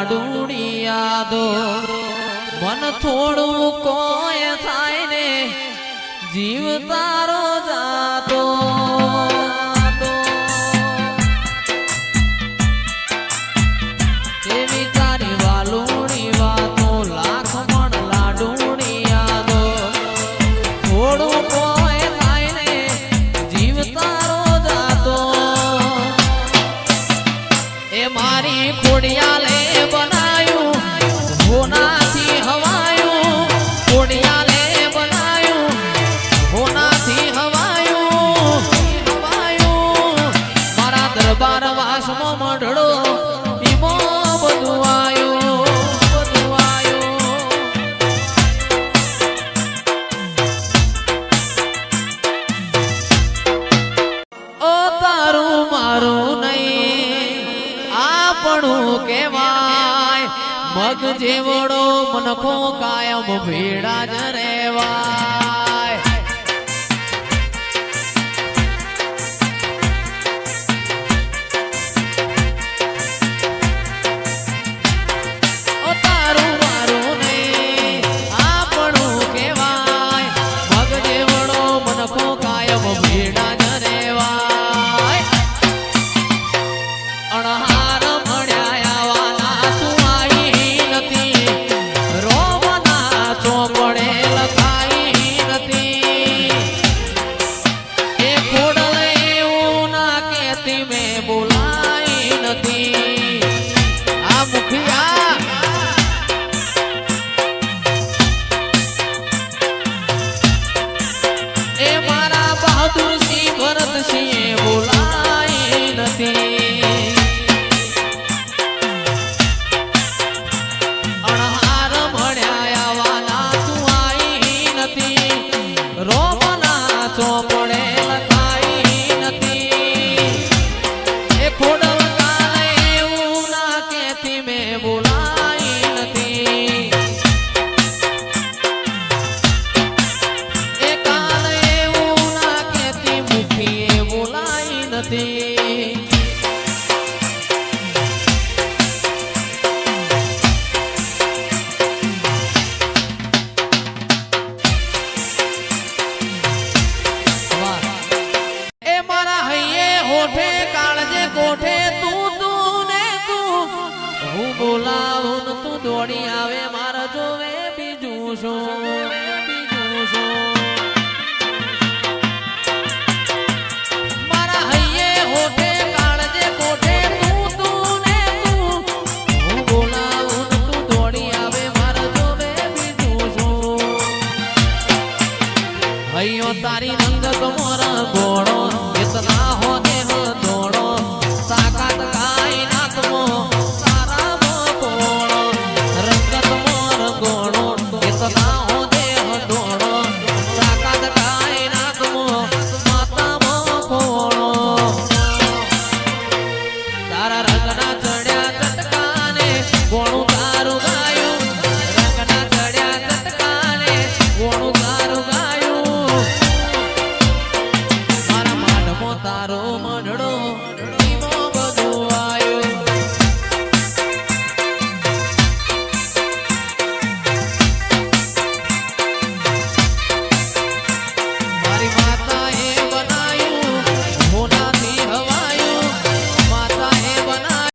લાડુડી યાદો મન થોડું કોઈ થાય ને જીવ તારો જાતો એવી તારી વાલુડી વાતો લાખ મણ લાડુડી યાદો થોડું કોઈ થાય ને જીવ તારો જાતો એ મારી ખોડિયાલે બનાયું હોનાથી હવાયું ખોડિયાલે બનાયું હોનાથી હવાયું મારા દરબાર વાસમાં મઢડો ઈમો બધું આયું ઓ તારું મારું નહીં આપણું કેવાય મગ જેવડો મનખો કાયમ ભેડા જ રેવાય ઓ તારું મારું નહીં આપણું કેવાય મગ જેવડો મનખો કાયમ ભેડા જ રેવાય અણહાર મળ્યા વાલા તું આવી નથી રોમના ચોપડે લખાઈ નથી એ ખોડલ એવું ના કેતી મેં બોલાઈ નથી આ મુખિયા એ મારા બહાદુરસિંહ ભરતસિંહ બોલાઈ નથી ચોપડે લખાઈ નથી એ ખોડલ કાલે એવું ના કેતી મેં બોલાઈ નથી એ કાલે એવું ના કેતી મુખીએ બોલાઈ નથી કોઠે તું ને તું હું બોલાવું તું દોડી આવે મારા જોવે બીજું શું